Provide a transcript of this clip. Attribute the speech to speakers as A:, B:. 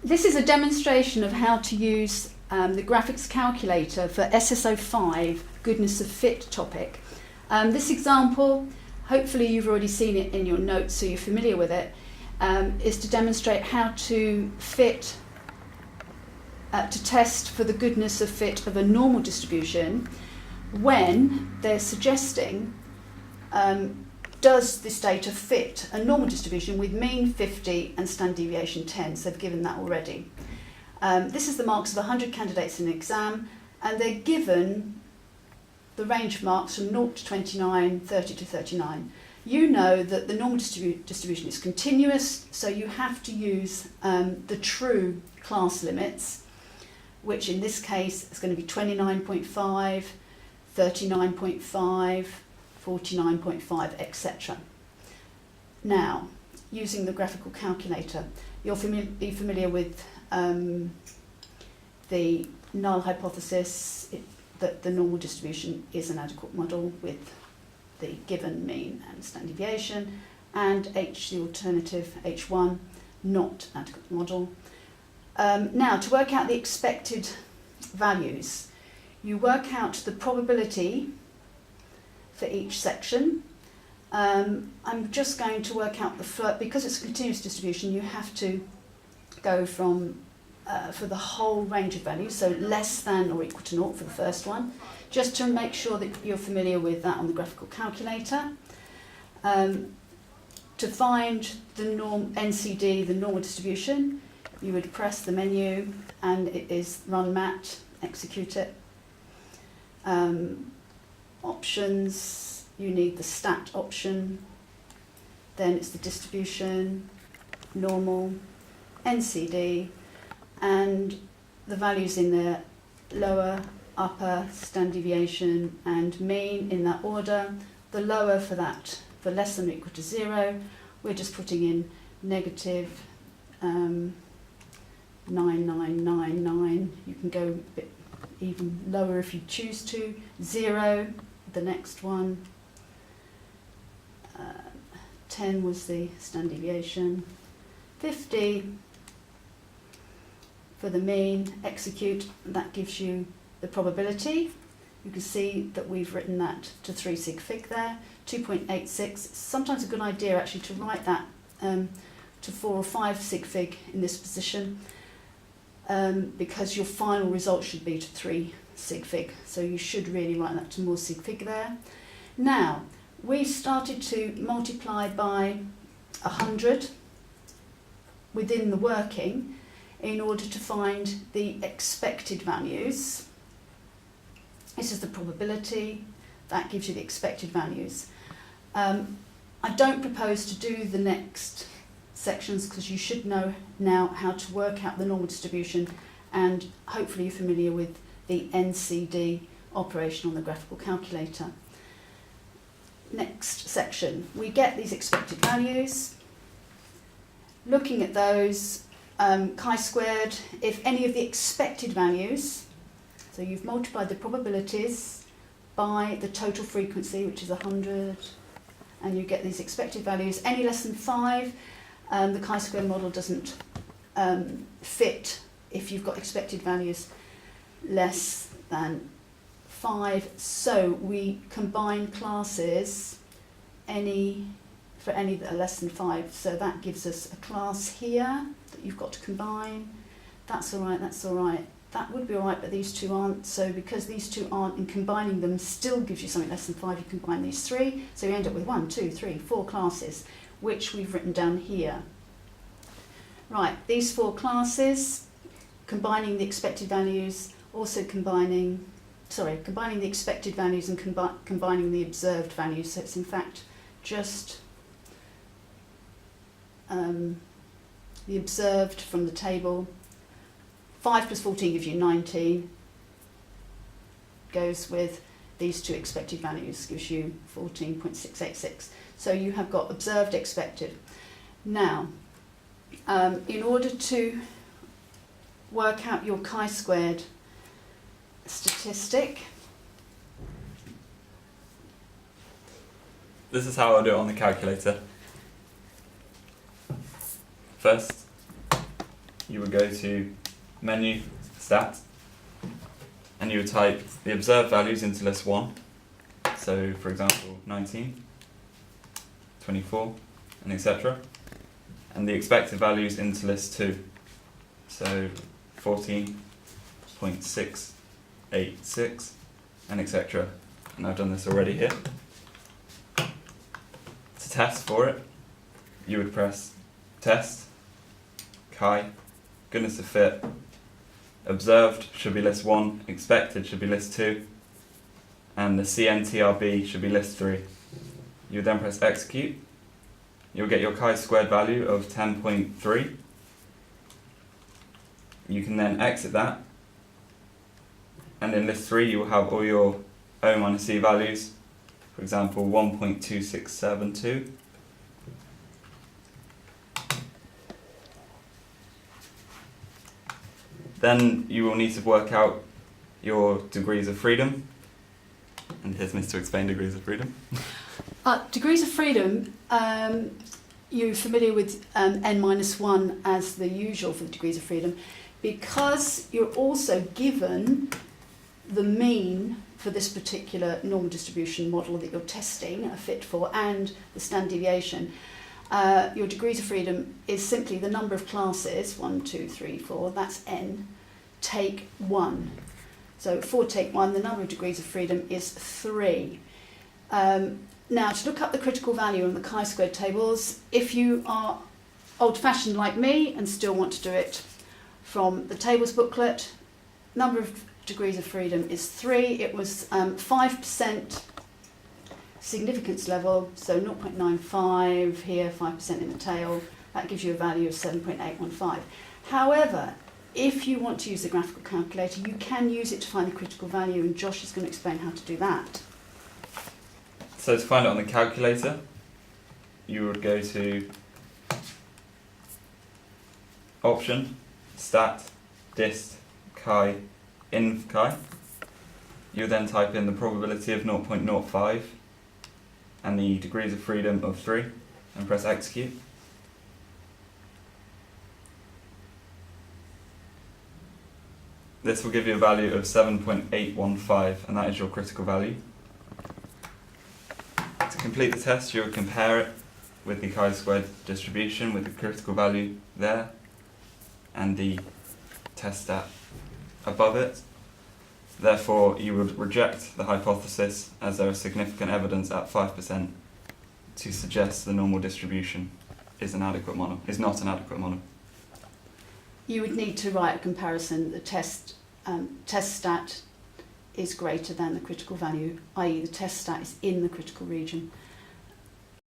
A: This is a demonstration of how to use the graphics calculator for SSO5 goodness of fit topic. This example, hopefully you've already seen it in your notes so you're familiar with it, is to demonstrate how to fit, to test for the goodness of fit of a normal distribution when they're suggesting does this data fit a normal distribution with mean 50 and standard deviation 10? So they've given that already. This is the marks of 100 candidates in an exam, and they're given the range of marks from 0 to 29, 30 to 39. You know that the normal distribution is continuous, so you have to use the true class limits, which in this case is going to be 29.5, 39.5, 49.5, etc. Now, using the graphical calculator, you'll be familiar with the null hypothesis that the normal distribution is an adequate model with the given mean and standard deviation, and H, the alternative, H1, not adequate model. Now, to work out the expected values, you work out the probability for each section. I'm just going to work out because it's a continuous distribution, you have to go from for the whole range of values, so less than or equal to 0 for the first one, just to make sure that you're familiar with that on the graphical calculator. To find the NCD, the normal distribution, you would press the menu and it is run mat, execute it. Options, you need the stat option, then it's the distribution, normal, NCD, and the values in there, lower, upper, standard deviation and mean in that order. The lower for that, for less than or equal to 0, we're just putting in negative 9999. You can go a bit even lower if you choose to. 0, the next one. 10 was the standard deviation. 50 for the mean, execute, that gives you the probability. You can see that we've written that to 3 sig fig there, 2.86. It's sometimes a good idea actually to write that to 4 or 5 sig fig in this position, because your final result should be to 3 sig fig. So you should really write that to more sig fig there. Now, we started to multiply by 100 within the working in order to find the expected values. This is the probability, that gives you the expected values. I don't propose to do the next sections because you should know now how to work out the normal distribution, and hopefully you're familiar with the NCD operation on the graphical calculator. Next section, we get these expected values. Looking at those, chi-squared, if any of the expected values, so you've multiplied the probabilities by the total frequency, which is 100, and you get these expected values. Any less than 5, the chi-square model doesn't fit if you've got expected values less than 5. So we combine classes for any that are less than 5. So that gives us a class here that you've got to combine. That's all right, that's all right. That would be all right, but these two aren't. So because these two aren't, and combining them still gives you something less than 5, you combine these 3. So you end up with 1, 2, 3, 4 classes, which we've written down here. Right, these 4 classes, combining the expected values, also combining the expected values and combining the observed values. So it's in fact just the observed from the table. 5 plus 14 gives you 19, goes with these two expected values, gives you 14.686. So you have got observed, expected. Now, in order to work out your chi-squared statistic,
B: this is how I'll do it on the calculator. First, you would go to menu, stat, and you would type the observed values into list 1. So, for example, 19, 24, and etc. And the expected values into list 2. So, 14.686, and etc. And I've done this already here. To test for it, you would press test, chi, goodness of fit, observed should be list 1, expected should be list 2, and the CNTRB should be list 3. You would then press execute. You'll get your chi-squared value of 10.3. You can then exit that, and in list 3 you will have all your O minus C values, for example 1.2672. Then you will need to work out your degrees of freedom. And here's Miss to explain degrees of freedom.
A: Degrees of freedom, you're familiar with n-1 as the usual for the degrees of freedom, because you're also given the mean for this particular normal distribution model that you're testing a fit for and the standard deviation. Your degrees of freedom is simply the number of classes, 1, 2, 3, 4, that's n, take 1. So for take 1, the number of degrees of freedom is 3. Now, to look up the critical value on the chi-squared tables, if you are old-fashioned like me and still want to do it from the tables booklet, number of degrees of freedom is 3. It was 5% significance level, so 0.95 here, 5% in the tail. That gives you a value of 7.815. However, if you want to use the graphical calculator, you can use it to find the critical value, and Josh is going to explain how to do that.
B: So to find it on the calculator, you would go to option, stat, dist, chi, inv chi. You then type in the probability of 0.05 and the degrees of freedom of 3 and press execute. This will give you a value of 7.815, and that is your critical value. To complete the test, you will compare it with the chi-squared distribution with the critical value there and the test stat above it. Therefore, you would reject the hypothesis as there is significant evidence at 5% to suggest the normal distribution is not an adequate model.
A: You would need to write a comparison. The test stat is greater than the critical value, i.e. the test stat is in the critical region.